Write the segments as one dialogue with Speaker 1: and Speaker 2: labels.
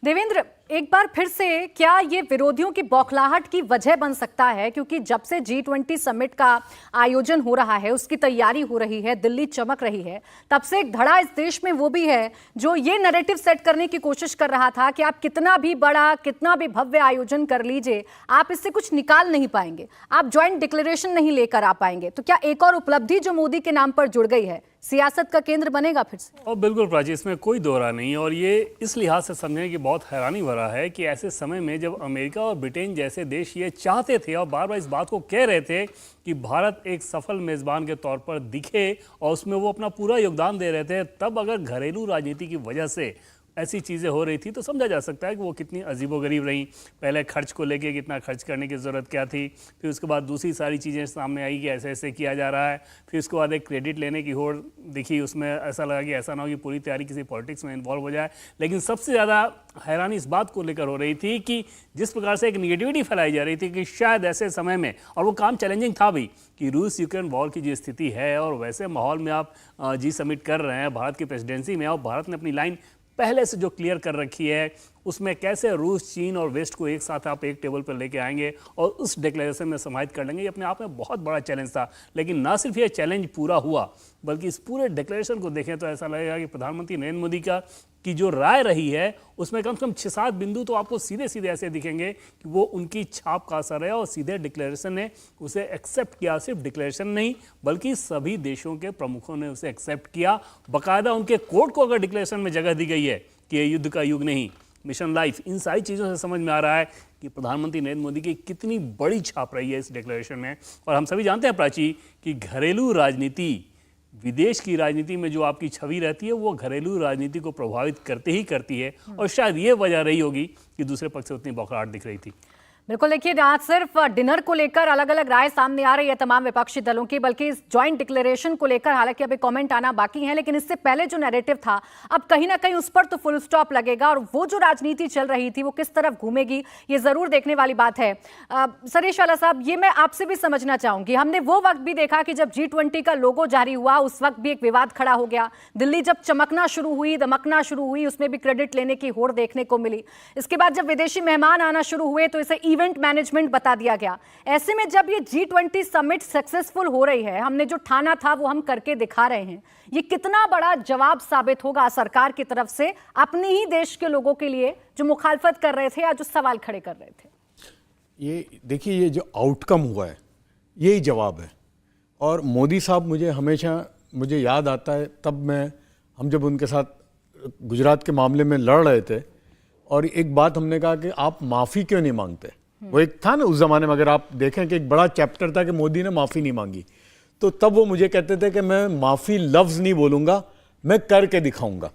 Speaker 1: देवेंद्र, एक बार फिर से क्या ये विरोधियों की बौखलाहट की वजह बन सकता है? क्योंकि जब से G20 समिट का आयोजन हो रहा है, उसकी तैयारी हो रही है, दिल्ली चमक रही है, तब से एक धड़ा इस देश में वो भी है जो ये नैरेटिव सेट करने की कोशिश कर रहा था कि आप कितना भी बड़ा, कितना भी भव्य आयोजन कर लीजिए, आप इससे कुछ निकाल नहीं पाएंगे, आप ज्वाइंट डिक्लेरेशन नहीं लेकर आ पाएंगे। तो क्या एक और उपलब्धि जो मोदी के नाम पर जुड़ गई है, सियासत का केंद्र बनेगा फिर से?
Speaker 2: और बिल्कुल प्राची, इसमें कोई दो राय नहीं है। और ये इस लिहाज से समझने की बहुत हैरानी भरा है कि ऐसे समय में जब अमेरिका और ब्रिटेन जैसे देश ये चाहते थे और बार बार इस बात को कह रहे थे कि भारत एक सफल मेज़बान के तौर पर दिखे और उसमें वो अपना पूरा योगदान दे रहे थे, तब अगर घरेलू राजनीति की वजह से ऐसी चीज़ें हो रही थी तो समझा जा सकता है कि वो कितनी अजीबोगरीब रहीं। पहले खर्च को लेके कितना खर्च करने की ज़रूरत क्या थी, फिर उसके बाद दूसरी सारी चीज़ें सामने आई कि ऐसे ऐसे किया जा रहा है, फिर उसके बाद एक क्रेडिट लेने की होड़ दिखी, उसमें ऐसा लगा कि ऐसा ना हो कि पूरी तैयारी किसी पॉलिटिक्स में इन्वॉल्व हो जाए। लेकिन सबसे ज़्यादा हैरानी इस बात को लेकर हो रही थी कि जिस प्रकार से एक निगेटिविटी फैलाई जा रही थी कि शायद ऐसे समय में, और वो काम चैलेंजिंग था भी, कि रूस यूक्रेन वॉर की जो स्थिति है और वैसे माहौल में आप जी समिट कर रहे हैं भारत की प्रेसिडेंसी में, और भारत ने अपनी लाइन पहले से जो क्लियर कर रखी है, उसमें कैसे रूस, चीन और वेस्ट को एक साथ आप एक टेबल पर लेके आएंगे और उस डिक्लेरेशन में समाहित कर लेंगे, ये अपने आप में बहुत बड़ा चैलेंज था। लेकिन ना सिर्फ ये चैलेंज पूरा हुआ, बल्कि इस पूरे डिक्लेरेशन को देखें तो ऐसा लगेगा कि प्रधानमंत्री नरेंद्र मोदी की जो राय रही है उसमें कम से कम 6-7 बिंदु तो आपको सीधे सीधे ऐसे दिखेंगे कि वो उनकी छाप का असर है और सीधे डिक्लेरेशन ने उसे एक्सेप्ट किया। सिर्फ डिक्लेरेशन नहीं, बल्कि सभी देशों के प्रमुखों ने उसे एक्सेप्ट किया। बाकायदा उनके कोर्ट को अगर डिक्लेरेशन में जगह दी गई है कि ये युद्ध का युग नहीं, मिशन लाइफ, इन सारी चीज़ों से समझ में आ रहा है कि प्रधानमंत्री नरेंद्र मोदी की कितनी बड़ी छाप रही है इस डिक्लेरेशन में। और हम सभी जानते हैं प्राची कि घरेलू राजनीति, विदेश की राजनीति में जो आपकी छवि रहती है वो घरेलू राजनीति को प्रभावित करते ही करती है, और शायद ये वजह रही होगी कि दूसरे पक्ष से उतनी बौखलाहट दिख रही थी।
Speaker 1: बिल्कुल, देखिए, आज सिर्फ डिनर को लेकर अलग अलग राय सामने आ रही है तमाम विपक्षी दलों की, बल्कि इस ज्वाइंट डिक्लेरेशन को लेकर हालांकि अभी कमेंट आना बाकी है, लेकिन इससे पहले जो नैरेटिव था, अब कहीं ना कहीं उस पर तो फुल स्टॉप लगेगा और वो जो राजनीति चल रही थी वो किस तरफ घूमेगी, ये जरूर देखने वाली बात है। सरेश वाला साहब, ये मैं आपसे भी समझना चाहूंगी, हमने वो वक्त भी देखा कि जब G20 का लोगो जारी हुआ उस वक्त भी एक विवाद खड़ा हो गया। दिल्ली जब चमकना शुरू हुई, दमकना शुरू हुई, उसमें भी क्रेडिट लेने की होड़ देखने को मिली। इसके बाद जब विदेशी मेहमान आना शुरू हुए तो इसे इवेंट मैनेजमेंट बता दिया गया। ऐसे में जब ये G20 समिट सक्सेसफुल हो रही है, हमने जो ठाना था वो हम करके दिखा रहे हैं, ये कितना बड़ा जवाब साबित होगा सरकार की तरफ से अपने ही देश के लोगों के लिए जो मुखालफत कर रहे थे या जो सवाल खड़े कर रहे थे?
Speaker 3: ये देखिए, ये जो आउटकम हुआ है यही जवाब है। और मोदी साहब मुझे याद आता है, तब हम जब उनके साथ गुजरात के मामले में लड़ रहे थे और एक बात हमने कहा कि आप माफ़ी क्यों नहीं मांगते। वो एक था ना उस जमाने में, अगर आप देखें कि एक बड़ा चैप्टर था कि मोदी ने माफ़ी नहीं मांगी, तो तब वो मुझे कहते थे कि मैं माफ़ी लफ्ज़ नहीं बोलूँगा, मैं करके दिखाऊंगा।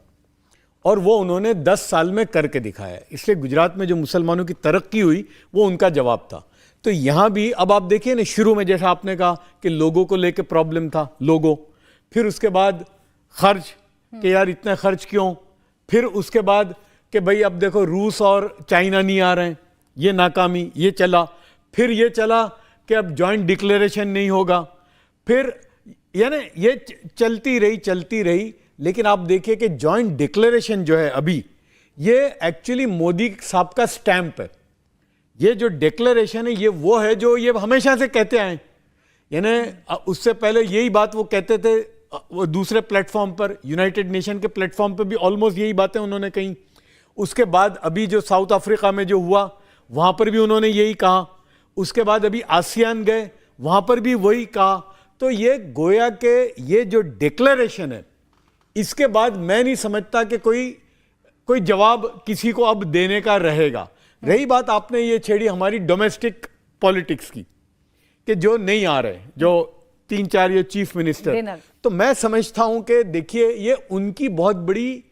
Speaker 3: और वो उन्होंने 10 साल में करके दिखाया। इसलिए गुजरात में जो मुसलमानों की तरक्की हुई वो उनका जवाब था। तो यहाँ भी अब आप देखिए ना, शुरू में जैसा आपने कहा कि लोगों को लेके प्रॉब्लम था, लोगों, फिर उसके बाद खर्च कि यार इतना खर्च क्यों, फिर उसके बाद कि भाई अब देखो रूस और चाइना नहीं आ रहे हैं, ये नाकामी, ये चला, फिर ये चला कि अब जॉइंट डिक्लेरेशन नहीं होगा, फिर यानी ये चलती रही। लेकिन आप देखिए कि जॉइंट डिक्लेरेशन जो है अभी, ये एक्चुअली मोदी साहब का स्टैंप है। ये जो डिक्लेरेशन है ये वो है जो ये हमेशा से कहते आए, यानी उससे पहले यही बात वो कहते थे, वो दूसरे प्लेटफॉर्म पर, यूनाइटेड नेशन के प्लेटफॉर्म पर भी ऑलमोस्ट यही बातें उन्होंने कही। उसके बाद अभी जो साउथ अफ्रीका में जो हुआ वहां पर भी उन्होंने यही कहा। उसके बाद अभी आसियान गए, वहां पर भी वही कहा। तो ये गोया के ये जो डिक्लेरेशन है, इसके बाद मैं नहीं समझता कि कोई जवाब किसी को अब देने का रहेगा। रही बात आपने ये छेड़ी हमारी डोमेस्टिक पॉलिटिक्स की, कि जो नहीं आ रहे, जो 3-4 ये चीफ मिनिस्टर, तो मैं समझता हूं कि देखिए ये उनकी बहुत बड़ी,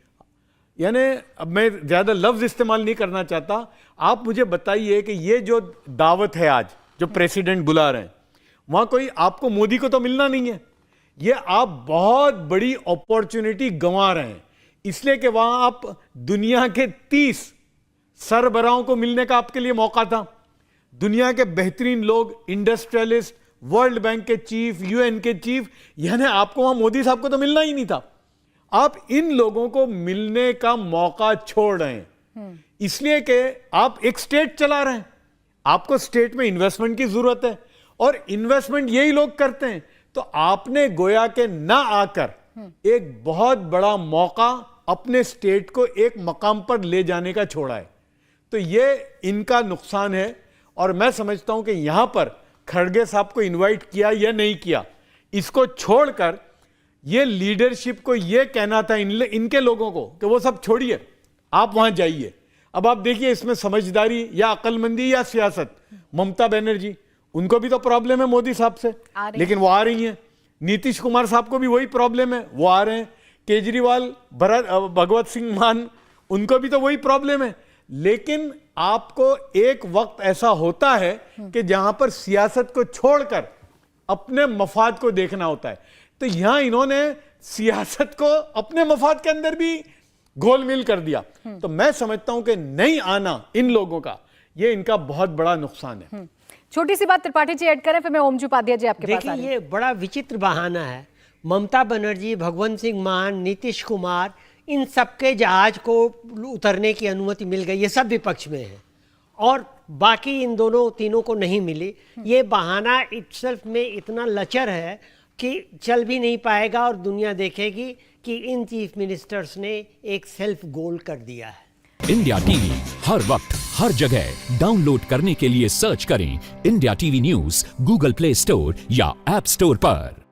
Speaker 3: यानी अब मैं ज्यादा लफ्ज इस्तेमाल नहीं करना चाहता, आप मुझे बताइए कि ये जो दावत है आज जो प्रेसिडेंट बुला रहे हैं, वहां कोई आपको मोदी को तो मिलना नहीं है। ये आप बहुत बड़ी अपॉर्चुनिटी गंवा रहे हैं, इसलिए कि वहां आप दुनिया के 30 सरबराहों को मिलने का आपके लिए मौका था। दुनिया के बेहतरीन लोग, इंडस्ट्रियलिस्ट, वर्ल्ड बैंक के चीफ, यूएन के चीफ, यानी आपको वहां मोदी साहब को तो मिलना ही नहीं था। आप इन लोगों को मिलने का मौका छोड़ रहे हैं। इसलिए कि आप एक स्टेट चला रहे हैं, आपको स्टेट में इन्वेस्टमेंट की जरूरत है और इन्वेस्टमेंट यही लोग करते हैं। तो आपने गोया के ना आकर एक बहुत बड़ा मौका अपने स्टेट को एक मकाम पर ले जाने का छोड़ा है। तो ये इनका नुकसान है और मैं समझता हूं कि यहां पर खड़गे साहब को इनवाइट किया या नहीं किया, इसको छोड़कर ये लीडरशिप को ये कहना था इनके लोगों को कि वो सब छोड़िए, आप वहां जाइए। अब आप देखिए इसमें समझदारी या अक्लमंदी या सियासत। ममता बनर्जी, उनको भी तो प्रॉब्लम है मोदी साहब से, लेकिन वो आ रही हैं। नीतीश कुमार साहब को भी वही प्रॉब्लम है, वो आ रहे हैं। केजरीवाल, भगवत सिंह मान, उनको भी तो वही प्रॉब्लम है। लेकिन आपको एक वक्त ऐसा होता है कि जहां पर सियासत को छोड़कर अपने मफाद को देखना होता है। तो यहां इन्होंने सियासत को अपने मफाद के अंदर भी घोल-मिल कर दिया। तो मैं समझता हूं कि नहीं आना इन लोगों का, ये इनका बहुत बड़ा नुकसान है।
Speaker 1: छोटी सी बात त्रिपाठी जी ऐड करें, फिर मैं ओमजू उपाध्याय जी आपके पास आ रही हूं।
Speaker 4: देखिए, ये बड़ा विचित्र बहाना है। ममता बनर्जी, भगवंत सिंह मान, नीतीश कुमार, इन सबके जहाज को उतरने की अनुमति मिल गई, ये सब विपक्ष में है और बाकी इन तीनों को नहीं मिली। ये बहाना इटसेल्फ में इतना लचर है कि चल भी नहीं पाएगा और दुनिया देखेगी कि इन चीफ मिनिस्टर्स ने एक सेल्फ गोल कर दिया है।
Speaker 5: इंडिया टीवी हर वक्त हर जगह डाउनलोड करने के लिए सर्च करें India TV news Google play store या ऐप स्टोर पर।